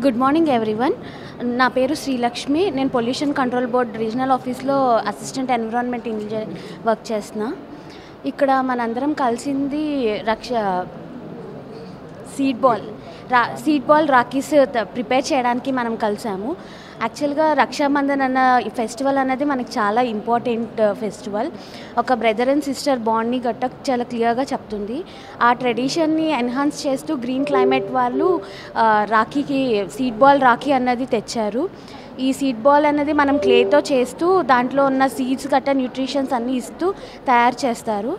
Good morning everyone. నా పేరు శ్రీలక్ష్మి. నేను పొల్యూషన్ కంట్రోల్ బోర్డ్ రీజనల్ ఆఫీస్లో అసిస్టెంట్ ఎన్విరాన్మెంట్ ఇంజనీర్ వర్క్ చేస్తున్నా. ఇక్కడ మనందరం కలిసింది సీడ్ బాల్ రాకీస్ ప్రిపేర్ చేయడానికి మనం కలిసాము. యాక్చువల్గా రక్షాబంధన్ అన్న ఈ ఫెస్టివల్ అనేది మనకి చాలా ఇంపార్టెంట్ ఫెస్టివల్. ఒక బ్రదర్ అండ్ సిస్టర్ బాండ్ని గట్ట చాలా క్లియర్గా చెప్తుంది. ఆ ట్రెడిషన్ని ఎన్హాన్స్ చేస్తూ గ్రీన్ క్లైమేట్ వాళ్ళు రాఖీకి సీడ్ బాల్ రాఖీ అన్నది తెచ్చారు. ఈ సీడ్ బాల్ అనేది మనం క్లేతో చేస్తూ దాంట్లో ఉన్న సీడ్స్ గట్ట న్యూట్రిషన్స్ అన్నీ ఇస్తూ తయారు చేస్తారు.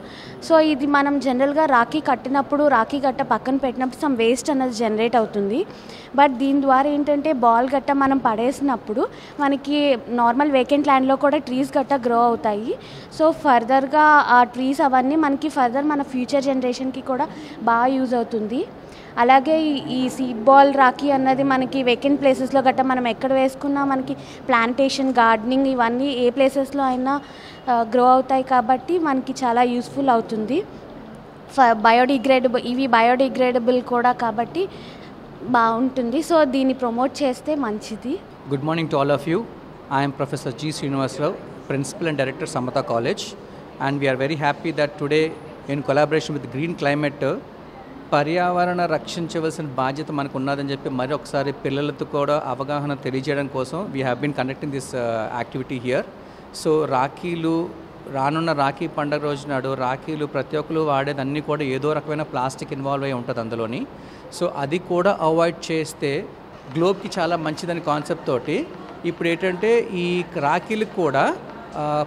సో ఇది మనం జనరల్గా రాఖీ కట్టినప్పుడు రాఖీ గట్ట పక్కన పెట్టినప్పుడు సమ్ వేస్ట్ అనేది జనరేట్ అవుతుంది. బట్ దీని ద్వారా ఏంటంటే బాల్ గట్ట మనం పడేసినప్పుడు మనకి నార్మల్ వేకెంట్ ల్యాండ్లో కూడా ట్రీస్ గట్ట గ్రో అవుతాయి. సో ఫర్దర్గా ఆ ట్రీస్ అవన్నీ మనకి ఫర్దర్ మన ఫ్యూచర్ జనరేషన్కి కూడా బాగా యూజ్ అవుతుంది. అలాగే ఈ సీడ్ బాల్ రాఖీ అన్నది మనకి వేకెంట్ ప్లేసెస్లో గట్ట మనం ఎక్కడ వేసుకున్నా మనకి ప్లాంటేషన్ గార్డెనింగ్ ఇవన్నీ ఏ ప్లేసెస్లో అయినా గ్రో అవుతాయి కాబట్టి మనకి చాలా యూస్ఫుల్ అవుతుంది. బయోడిగ్రేడబుల్ కూడా కాబట్టి బాగుంటుంది. సో దీన్ని ప్రమోట్ చేస్తే మంచిది. Good morning to all of you. I'm professor G Srinivasarao, principal and director Samata college, and we are very happy that today in collaboration with green climate పర్యావరణ రక్షించవలసిన బాధ్యత మనకు ఉన్నదని చెప్పి మరి ఒకసారి పిల్లలతో కూడా అవగాహన తెలియజేయడం కోసం we have been conducting this activity here. So రాఖీలు రానున్న రాఖీ పండుగ రోజు నాడు రాఖీలు ప్రతి ఒక్కరు వాడేదన్నీ కూడా ఏదో రకమైన ప్లాస్టిక్ ఇన్వాల్వ్ అయి ఉంటుంది అందులోని. సో అది కూడా అవాయిడ్ చేస్తే గ్లోబ్కి చాలా మంచిదని కాన్సెప్ట్ తోటి ఇప్పుడు ఏంటంటే ఈ రాఖీలకు కూడా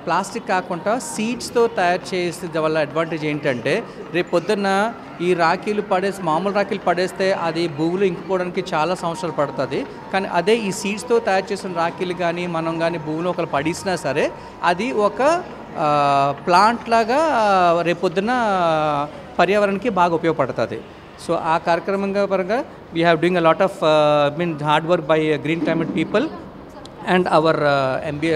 ప్లాస్టిక్ కాకుండా సీడ్స్తో తయారు చేసే వల్ల అడ్వాంటేజ్ ఏంటంటే రేపు పొద్దున్న ఈ రాఖీలు మామూలు రాఖీలు పడేస్తే అది భూములు ఇంకిపోవడానికి చాలా సంవత్సరాలు పడుతుంది. కానీ అదే ఈ సీడ్స్తో తయారు చేసిన రాఖీలు కానీ మనం కానీ భూమిలో ఒకరు పడేసినా సరే అది ఒక ప్లాంట్ లాగా రేపు పొద్దున్న పర్యావరణానికి బాగా ఉపయోగపడుతుంది. సో ఆ కార్యక్రమంగా పరంగా we have doing a lot of hard work by green climate people and our MBA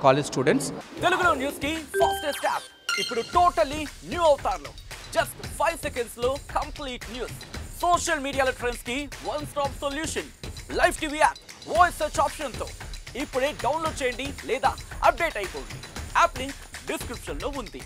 college students. Telugu News ki fastest app ippudu totally new avatarlo just 5 seconds lo complete news. Social media trends ki one stop solution. Live TV app voice search option tho ippude download cheyandi leda update ayipodi. App link description lo undi.